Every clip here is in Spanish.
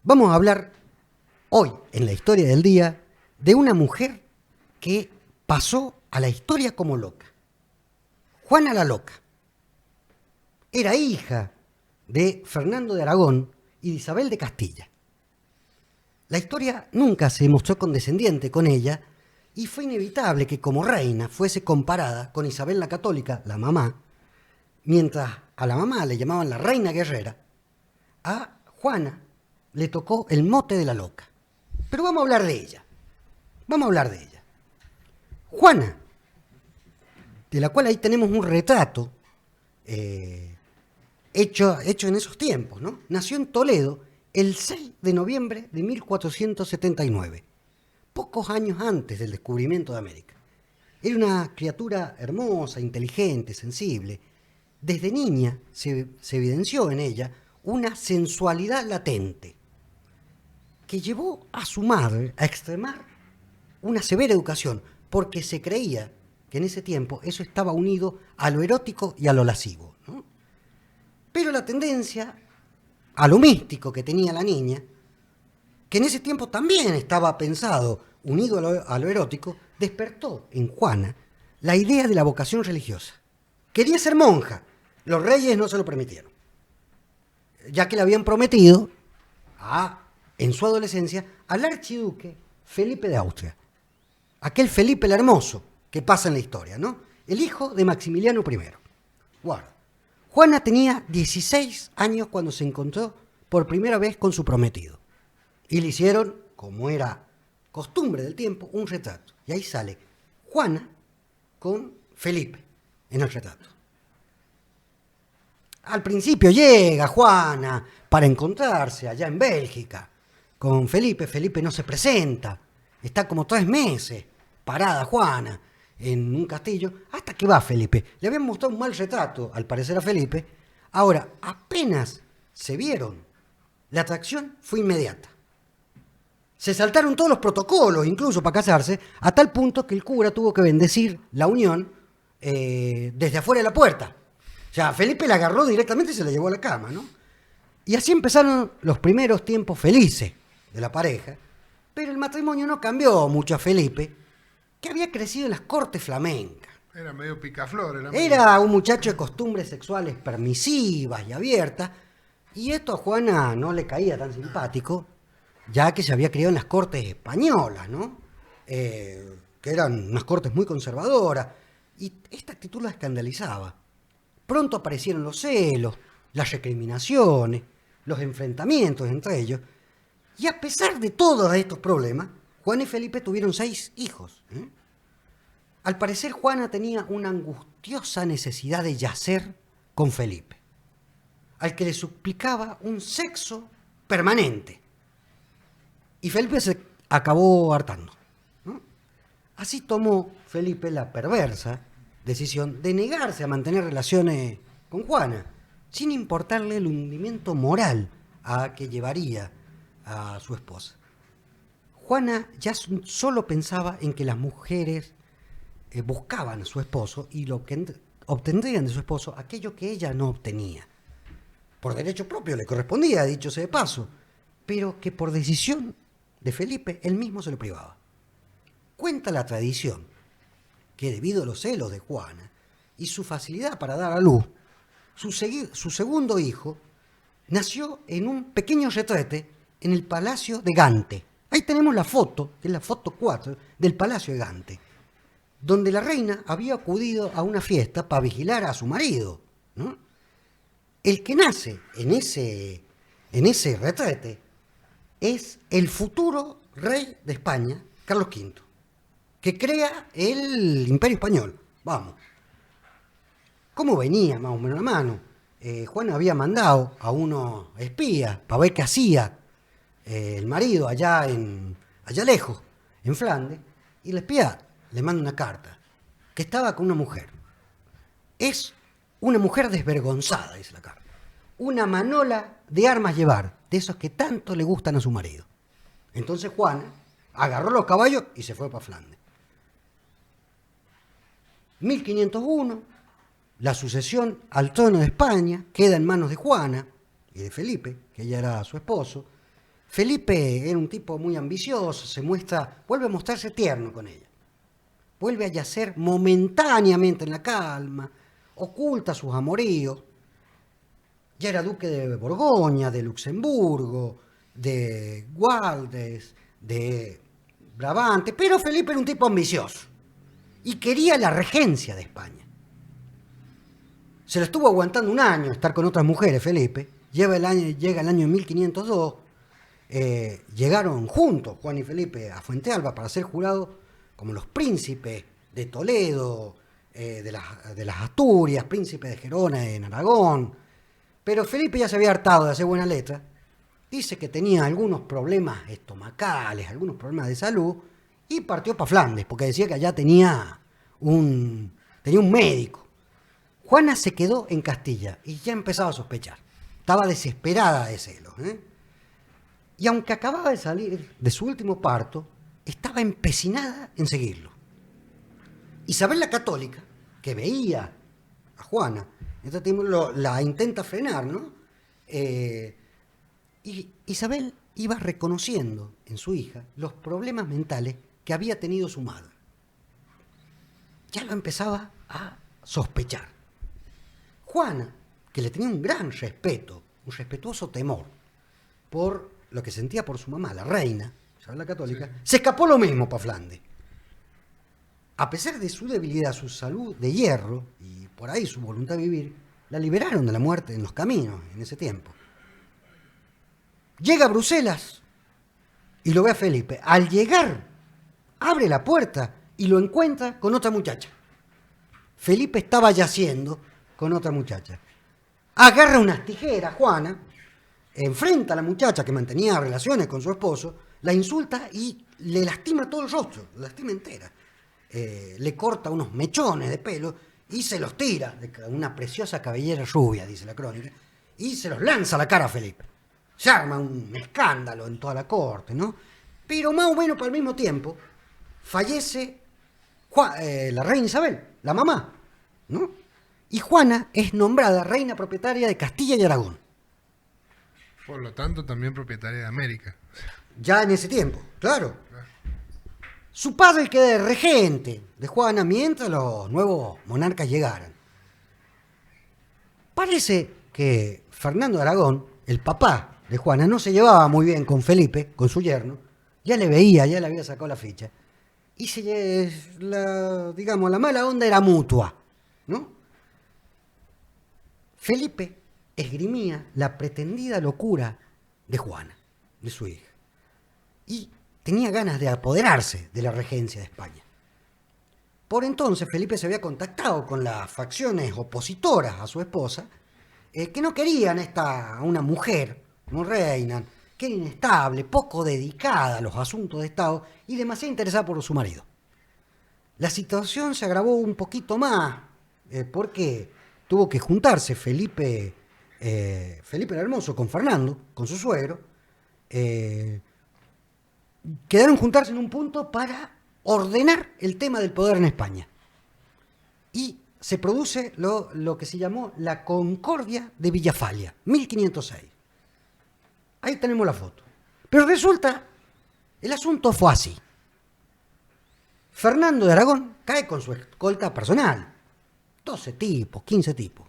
Vamos a hablar hoy, en la historia del día, de una mujer que pasó a la historia como loca. Juana la Loca. Era hija de Fernando de Aragón y de Isabel de Castilla. La historia nunca se mostró condescendiente con ella y fue inevitable que como reina fuese comparada con Isabel la Católica, la mamá, mientras a la mamá le llamaban la reina guerrera, a Juana le tocó el mote de la loca. Pero vamos a hablar de ella. Juana, de la cual ahí tenemos un retrato hecho en esos tiempos, ¿no? Nació en Toledo el 6 de noviembre de 1479, pocos años antes del descubrimiento de América. Era una criatura hermosa, inteligente, sensible. Desde niña se evidenció en ella una sensualidad latente que llevó a su madre a extremar una severa educación, porque se creía que en ese tiempo eso estaba unido a lo erótico y a lo lascivo, ¿no? Pero la tendencia a lo místico que tenía la niña, que en ese tiempo también estaba pensado, unido a lo erótico, despertó en Juana la idea de la vocación religiosa. Quería ser monja. Los reyes no se lo permitieron, ya que le habían prometido en su adolescencia al archiduque Felipe de Austria, aquel Felipe el Hermoso que pasa en la historia, ¿no? El hijo de Maximiliano I. Guarda. Juana tenía 16 años cuando se encontró por primera vez con su prometido. Y le hicieron, como era costumbre del tiempo, un retrato. Y ahí sale Juana con Felipe en el retrato. Al principio llega Juana para encontrarse allá en Bélgica con Felipe. Felipe no se presenta. Está como 3 meses parada Juana en un castillo, hasta que va Felipe. Le habían mostrado un mal retrato, al parecer, a Felipe. Ahora, apenas se vieron, la atracción fue inmediata. Se saltaron todos los protocolos, incluso para casarse, a tal punto que el cura tuvo que bendecir la unión desde afuera de la puerta. O sea, Felipe la agarró directamente y se la llevó a la cama, ¿no? Y así empezaron los primeros tiempos felices de la pareja, pero el matrimonio no cambió mucho a Felipe, que había crecido en las cortes flamencas. Era medio picaflor. Era un muchacho de costumbres sexuales permisivas y abiertas, y esto a Juana no le caía tan simpático, ya que se había criado en las cortes españolas, ¿no? Que eran unas cortes muy conservadoras, y esta actitud la escandalizaba. Pronto aparecieron los celos, las recriminaciones, los enfrentamientos entre ellos, y a pesar de todos estos problemas, Juana y Felipe tuvieron 6 hijos. Al parecer, Juana tenía una angustiosa necesidad de yacer con Felipe, al que le suplicaba un sexo permanente. Y Felipe se acabó hartando, ¿no? Así tomó Felipe la perversa decisión de negarse a mantener relaciones con Juana, sin importarle el hundimiento moral a que llevaría a su esposa. Juana ya solo pensaba en que las mujeres buscaban a su esposo y lo que obtendrían de su esposo aquello que ella no obtenía. Por derecho propio le correspondía, dicho sea de paso, pero que por decisión de Felipe él mismo se lo privaba. Cuenta la tradición que debido a los celos de Juana y su facilidad para dar a luz, su segundo hijo nació en un pequeño retrete en el Palacio de Gante. Ahí tenemos la foto, que es la foto 4, del Palacio de Gante, donde la reina había acudido a una fiesta para vigilar a su marido, ¿no? El que nace en ese retrete es el futuro rey de España, Carlos V, que crea el Imperio Español. Vamos. ¿Cómo venía más o menos la mano? Juan había mandado a unos espías para ver qué hacía el marido allá lejos, en Flandes, y el espía le manda una carta, que estaba con una mujer. Es una mujer desvergonzada, dice la carta. Una manola de armas llevar, de esos que tanto le gustan a su marido. Entonces Juana agarró los caballos y se fue para Flandes. 1501, la sucesión al trono de España queda en manos de Juana y de Felipe, que ella era su esposo, Felipe era un tipo muy ambicioso, vuelve a mostrarse tierno con ella. Vuelve a yacer momentáneamente en la calma, oculta sus amoríos. Ya era duque de Borgoña, de Luxemburgo, de Gualdes, de Brabante, pero Felipe era un tipo ambicioso y quería la regencia de España. Se lo estuvo aguantando un año estar con otras mujeres, Felipe. Llega el año 1502. Llegaron juntos, Juan y Felipe, a Fuentealba para ser jurados como los príncipes de Toledo, de las Asturias, príncipes de Gerona en Aragón. Pero Felipe ya se había hartado de hacer buena letra. Dice que tenía algunos problemas estomacales, algunos problemas de salud, y partió para Flandes, porque decía que allá tenía un médico. Juana se quedó en Castilla y ya empezaba a sospechar. Estaba desesperada de celos. Y aunque acababa de salir de su último parto, estaba empecinada en seguirlo. Isabel la Católica, que veía a Juana, entonces la intenta frenar, ¿no? Y Isabel iba reconociendo en su hija los problemas mentales que había tenido su madre. Ya lo empezaba a sospechar. Juana, que le tenía un gran respeto, un respetuoso temor por lo que sentía por su mamá, la reina, Isabel la Católica, se escapó lo mismo para Flandes. A pesar de su debilidad, su salud de hierro y por ahí su voluntad de vivir, la liberaron de la muerte en los caminos en ese tiempo. Llega a Bruselas y lo ve a Felipe. Al llegar, abre la puerta y lo encuentra con otra muchacha. Felipe estaba yaciendo con otra muchacha. Agarra unas tijeras, Juana, enfrenta a la muchacha que mantenía relaciones con su esposo, la insulta y le lastima todo el rostro, la lastima entera. Le corta unos mechones de pelo y se los tira, de una preciosa cabellera rubia, dice la crónica, y se los lanza a la cara a Felipe. Se arma un escándalo en toda la corte, ¿no? Pero más o menos para el mismo tiempo fallece la reina Isabel, la mamá, ¿no? Y Juana es nombrada reina propietaria de Castilla y Aragón. Por lo tanto, también propietaria de América. Ya en ese tiempo, claro. Su padre queda de regente de Juana mientras los nuevos monarcas llegaran. Parece que Fernando de Aragón, el papá de Juana, no se llevaba muy bien con Felipe, con su yerno. Ya le veía, ya le había sacado la ficha. Y la mala onda era mutua, ¿no? Felipe esgrimía la pretendida locura de Juana, de su hija, y tenía ganas de apoderarse de la regencia de España. Por entonces Felipe se había contactado con las facciones opositoras a su esposa, que no querían a una mujer, no reina, que era inestable, poco dedicada a los asuntos de Estado y demasiado interesada por su marido. La situación se agravó un poquito más, porque tuvo que juntarse Felipe el Hermoso con Fernando, con su suegro. Quedaron juntarse en un punto para ordenar el tema del poder en España. Y se produce lo que se llamó la Concordia de Villafalia, 1506. Ahí tenemos la foto. Pero resulta, el asunto fue así. Fernando de Aragón cae con su escolta personal. 12 tipos, 15 tipos.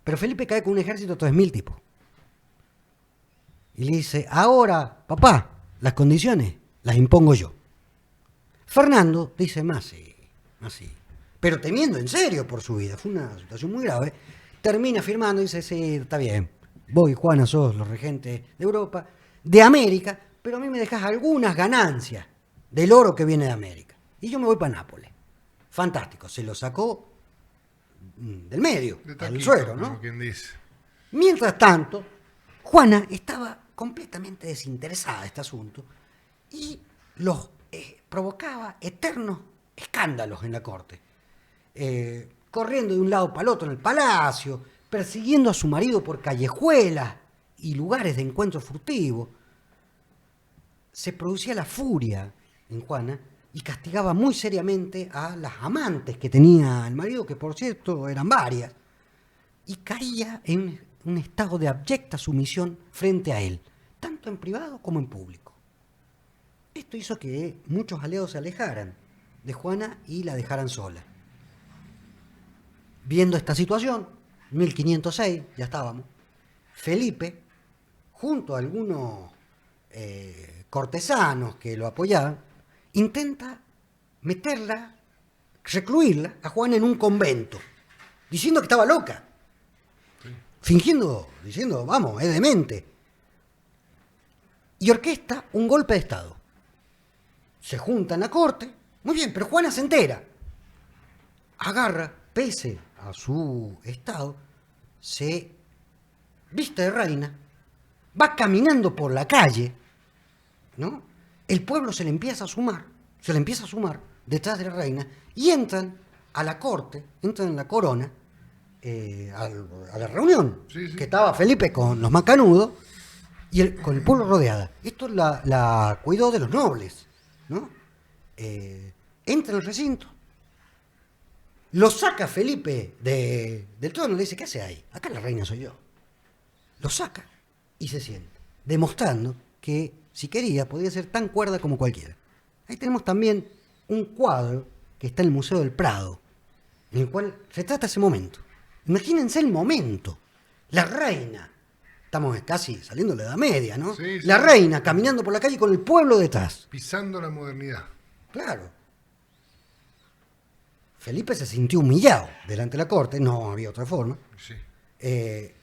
Pero Felipe cae con un ejército de 3.000 tipos. Y le dice, ahora, papá, las condiciones las impongo yo. Fernando dice, más sí. Pero temiendo en serio por su vida, fue una situación muy grave, termina firmando y dice, sí, está bien, vos y Juana sos los regentes de Europa, de América, pero a mí me dejás algunas ganancias del oro que viene de América. Y yo me voy para Nápoles. Fantástico, se lo sacó del medio, del suelo, ¿no? Como quien dice. Mientras tanto, Juana estaba completamente desinteresada de este asunto y los provocaba eternos escándalos en la corte. Corriendo de un lado para el otro en el palacio, persiguiendo a su marido por callejuelas y lugares de encuentro furtivo. Se producía la furia en Juana y castigaba muy seriamente a las amantes que tenía el marido, que por cierto eran varias, y caía en un estado de abyecta sumisión frente a él. tanto en privado como en público. Esto hizo que muchos aliados se alejaran de Juana y la dejaran sola. Viendo esta situación, 1506, ya estábamos, Felipe, junto a algunos cortesanos que lo apoyaban, intenta meterla, recluirla a Juana en un convento, diciendo que estaba loca, fingiendo, diciendo, vamos, es demente, y orquesta un golpe de Estado. Se junta en la corte, muy bien, pero Juana se entera, agarra, pese a su estado, se viste de reina, va caminando por la calle, ¿no? El pueblo se le empieza a sumar detrás de la reina y entran a la corte, entran en la corona, a la reunión, Sí. que estaba Felipe con los macanudos y con el pueblo rodeada. Esto la cuidó de los nobles, ¿no? Entra en el recinto, lo saca Felipe del trono, le dice, ¿qué hace ahí? Acá la reina soy yo. Lo saca y se sienta, demostrando que si quería podía ser tan cuerda como cualquiera. Ahí tenemos también un cuadro que está en el Museo del Prado, en el cual retrata ese momento. Imagínense el momento. La reina, estamos casi saliendo de la Edad Media, ¿no? Sí, la sí. reina caminando por la calle con el pueblo detrás. Pisando la modernidad. Claro. Felipe se sintió humillado delante de la corte, no había otra forma. Sí.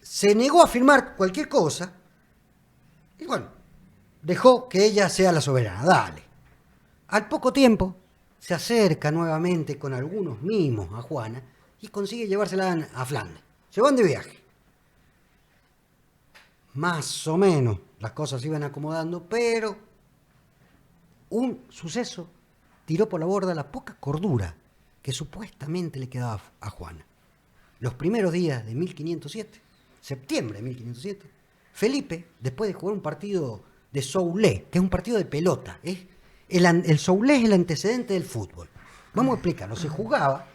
Se negó a firmar cualquier cosa y bueno, dejó que ella sea la soberana, dale. Al poco tiempo se acerca nuevamente con algunos mimos a Juana y consigue llevársela a Flandes. Se van de viaje. Más o menos las cosas se iban acomodando, pero un suceso tiró por la borda la poca cordura que supuestamente le quedaba a Juana. Los primeros días de 1507, septiembre de 1507, Felipe, después de jugar un partido de soulé, que es un partido de pelota, el soulé es el antecedente del fútbol. Vamos a explicarlo. Se jugaba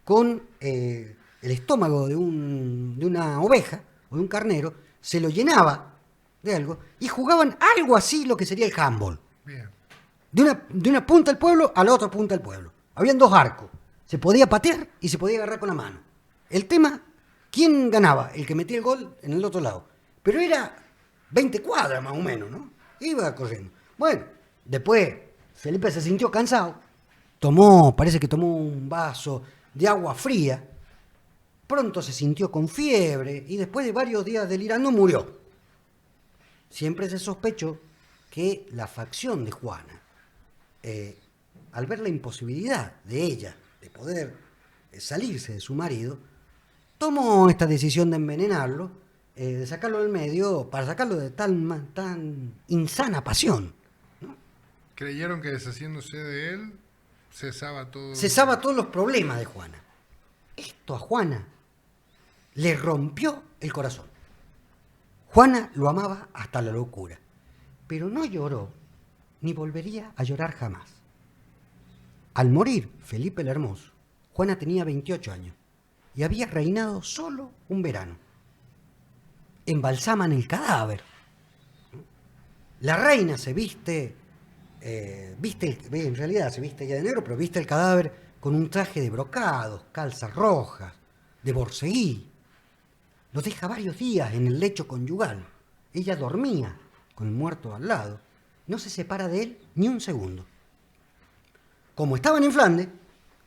con el estómago de una oveja o de un carnero, se lo llenaba de algo y jugaban algo así lo que sería el handball. Bien. De una punta del pueblo a la otra punta del pueblo. Habían dos arcos. Se podía patear y se podía agarrar con la mano. El tema, ¿quién ganaba? El que metía el gol en el otro lado. Pero era 20 cuadras más o menos, ¿no? Iba corriendo. Bueno, después Felipe se sintió cansado. Parece que tomó un vaso de agua fría. Pronto se sintió con fiebre y después de varios días delirando murió. Siempre se sospechó que la facción de Juana, al ver la imposibilidad de ella de poder salirse de su marido, tomó esta decisión de envenenarlo, de sacarlo del medio, para sacarlo de tan insana pasión. Creyeron que deshaciéndose de él cesaba todo. Cesaba todos los problemas de Juana. Esto a Juana le rompió el corazón. Juana lo amaba hasta la locura, pero no lloró ni volvería a llorar jamás. Al morir Felipe el Hermoso, Juana tenía 28 años y había reinado solo un verano. Embalsaman el cadáver. La reina se viste, en realidad se viste ya de negro, pero viste el cadáver con un traje de brocados, calzas rojas, de borceguí. Lo deja varios días en el lecho conyugal. Ella dormía con el muerto al lado. No se separa de él ni un segundo. Como estaban en Flandes,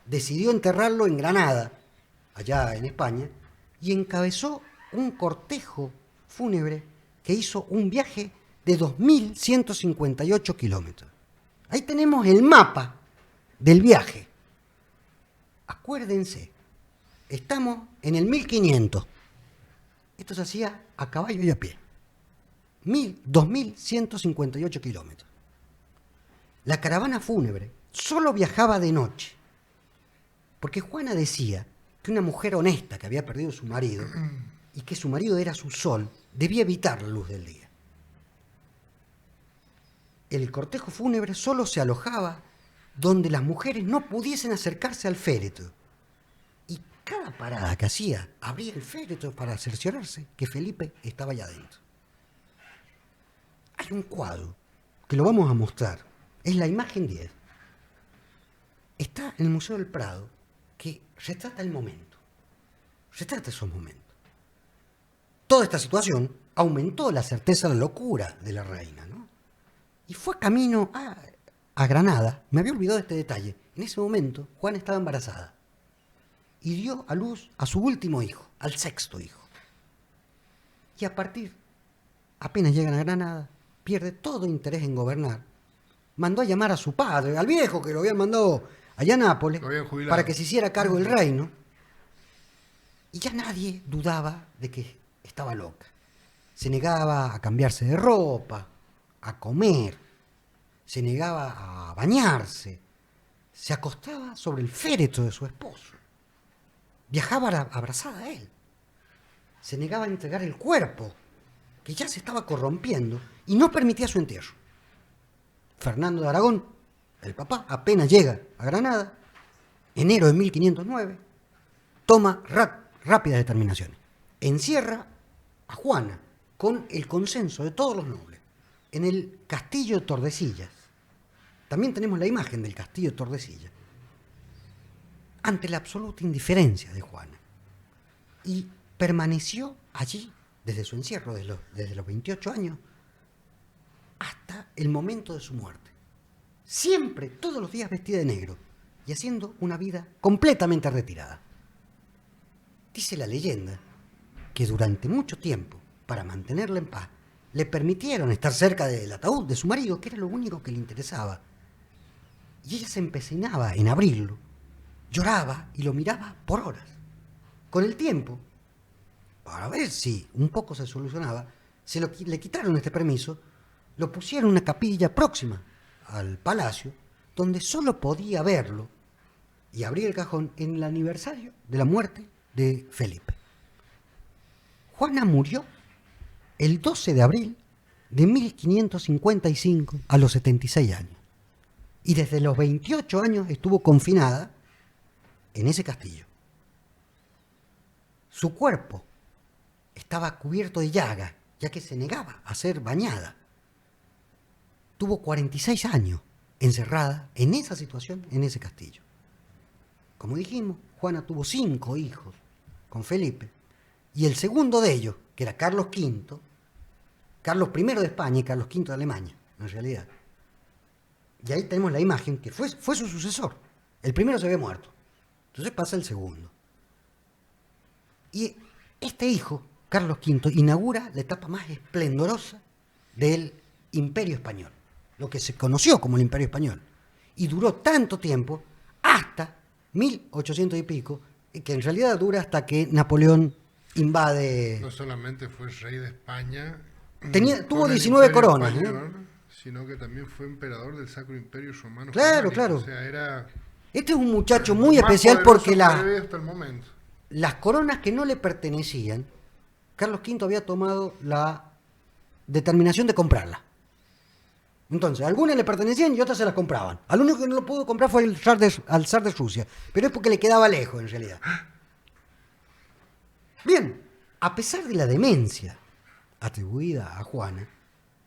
decidió enterrarlo en Granada, allá en España, y encabezó un cortejo fúnebre que hizo un viaje de 2.158 kilómetros. Ahí tenemos el mapa del viaje. Acuérdense, estamos en el 1500. Esto se hacía a caballo y a pie. 2.158 kilómetros. La caravana fúnebre solo viajaba de noche, porque Juana decía que una mujer honesta que había perdido a su marido y que su marido era su sol, debía evitar la luz del día. El cortejo fúnebre solo se alojaba donde las mujeres no pudiesen acercarse al féretro. Y cada parada que hacía, abría el féretro para cerciorarse que Felipe estaba allá adentro. Hay de un cuadro que lo vamos a mostrar. Es la imagen 10. Está en el Museo del Prado, que retrata el momento. Retrata esos momentos. Toda esta situación aumentó la certeza, la locura de la reina, ¿no? Y fue camino a Granada. Me había olvidado de este detalle. En ese momento, Juana estaba embarazada y dio a luz a su último hijo, al sexto hijo. Y apenas llegan a Granada, pierde todo interés en gobernar. Mandó a llamar a su padre, al viejo que lo habían mandado allá a Nápoles, para que se hiciera cargo del reino. Y ya nadie dudaba de que estaba loca. Se negaba a cambiarse de ropa, a comer, se negaba a bañarse, se acostaba sobre el féretro de su esposo, viajaba abrazada a él, se negaba a entregar el cuerpo, que ya se estaba corrompiendo, y no permitía su entierro. Fernando de Aragón, el papá, apenas llega a Granada, enero de 1509, toma rápidas determinaciones. Encierra a Juana con el consenso de todos los nobles en el castillo de Tordesillas. También tenemos la imagen del castillo de Tordesillas, ante la absoluta indiferencia de Juana. Y permaneció allí desde su encierro, desde los 28 años, hasta el momento de su muerte. Siempre, todos los días vestida de negro y haciendo una vida completamente retirada. Dice la leyenda que durante mucho tiempo, para mantenerla en paz, le permitieron estar cerca del ataúd de su marido, que era lo único que le interesaba. Y ella se empecinaba en abrirlo, lloraba y lo miraba por horas. Con el tiempo, para ver si un poco se solucionaba, le quitaron este permiso, lo pusieron en una capilla próxima al palacio, donde solo podía verlo y abrir el cajón en el aniversario de la muerte de Felipe. Juana murió el 12 de abril de 1555 a los 76 años. Y desde los 28 años estuvo confinada en ese castillo. Su cuerpo estaba cubierto de llagas, ya que se negaba a ser bañada. Tuvo 46 años encerrada en esa situación, en ese castillo. Como dijimos, Juana tuvo 5 hijos con Felipe, y el segundo de ellos, que era Carlos V, Carlos I de España y Carlos V de Alemania, en realidad. Y ahí tenemos la imagen que fue su sucesor. El primero se había muerto. Entonces pasa el segundo. Y este hijo, Carlos V, inaugura la etapa más esplendorosa del Imperio Español, lo que se conoció como el Imperio Español. Y duró tanto tiempo, hasta 1800 y pico, que en realidad dura hasta que Napoleón invade. No solamente fue rey de España, tuvo 19 coronas, español, sino que también fue emperador del Sacro Imperio Romano. Claro, Germánico. claro. O sea, era este es un muchacho muy especial porque hasta el momento. Las coronas que no le pertenecían, Carlos V había tomado la determinación de comprarlas. Entonces, algunas le pertenecían y otras se las compraban. Al único que no lo pudo comprar fue al zar de Rusia, pero es porque le quedaba lejos en realidad. Bien, a pesar de la demencia atribuida a Juana,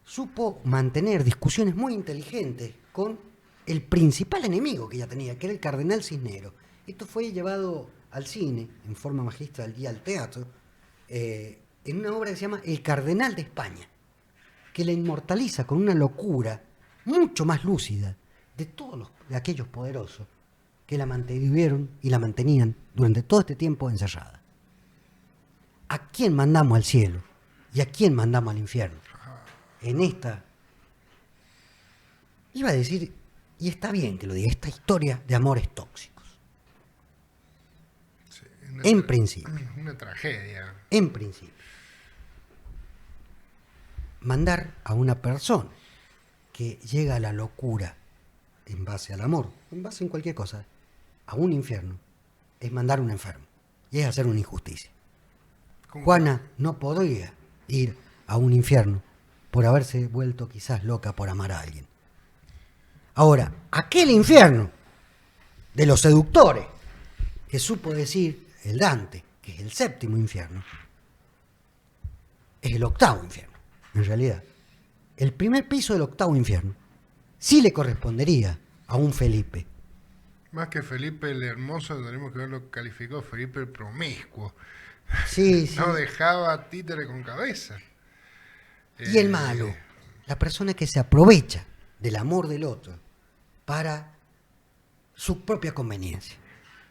supo mantener discusiones muy inteligentes con el principal enemigo que ella tenía, que era el cardenal Cisneros. Esto fue llevado al cine en forma magistral y al teatro en una obra que se llama El Cardenal de España, que la inmortaliza con una locura mucho más lúcida de aquellos poderosos que la mantuvieron y la mantenían durante todo este tiempo encerrada. ¿A quién mandamos al cielo y a quién mandamos al infierno? En esta, iba a decir, y está bien que lo diga, esta historia de amores tóxicos. Sí, en principio. Una tragedia. En principio. Mandar a una persona que llega a la locura en base al amor, en base en cualquier cosa, a un infierno, es mandar a un enfermo. Y es hacer una injusticia. Juana no podría ir a un infierno por haberse vuelto quizás loca por amar a alguien. Ahora, aquel infierno de los seductores que supo decir el Dante, que es el séptimo infierno, es el octavo infierno, en realidad. el primer piso del octavo infierno sí le correspondería a un Felipe. Más que Felipe el Hermoso, tenemos que verlo calificado Felipe el Promiscuo. Sí, sí. No dejaba títere con cabeza. Y el malo, la persona que se aprovecha del amor del otro para su propia conveniencia.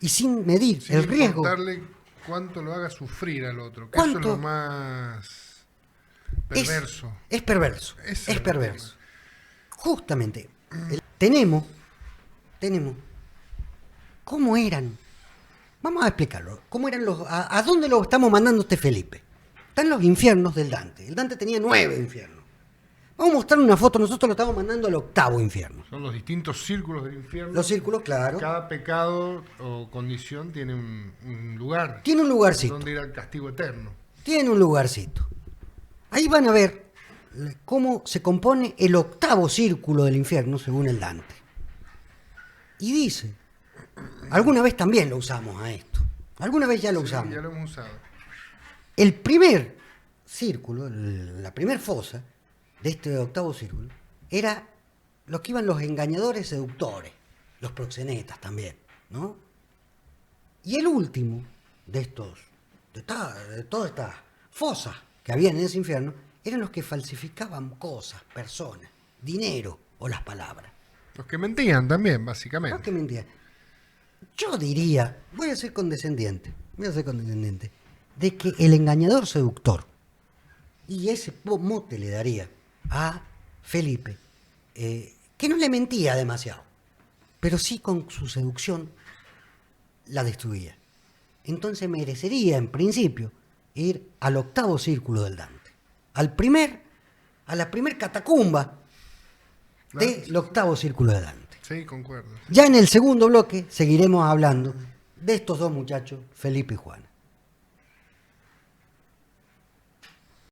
Y sin medir Sin el riesgo. importarle cuánto lo haga sufrir al otro, que eso es lo más perverso. Es perverso. Ese Es el perverso. Justamente, tenemos, ¿cómo eran? Vamos a explicarlo. ¿Cómo eran a dónde lo estamos mandando este Felipe? Están los infiernos del Dante. El Dante tenía 9 infiernos. Vamos a mostrar una foto. Nosotros lo estamos mandando al octavo infierno. Son los distintos círculos del infierno. Los círculos, claro. Cada pecado o condición tiene un lugar. Tiene un lugarcito. Donde ir al castigo eterno. Tiene un lugarcito. Ahí van a ver cómo se compone el octavo círculo del infierno según el Dante. Y dice, alguna vez también lo usamos a esto. Alguna vez ya lo usamos. Ya lo hemos usado. El primer círculo, la primer fosa de este octavo círculo, era los que iban los engañadores seductores, los proxenetas también, ¿no? Y el último de estos, de todas estas fosas que había en ese infierno, eran los que falsificaban cosas, personas, dinero o las palabras. Los que mentían también, No básicamente. que mentira. Yo diría, voy a ser condescendiente, de que el engañador seductor, y ese mote le daría a Felipe, que no le mentía demasiado, pero sí con su seducción la destruía. Entonces merecería, en principio, ir al octavo círculo del Dante, a la primer catacumba del octavo círculo de Dante. Sí, concuerdo. Ya en el segundo bloque seguiremos hablando de estos dos muchachos, Felipe y Juana.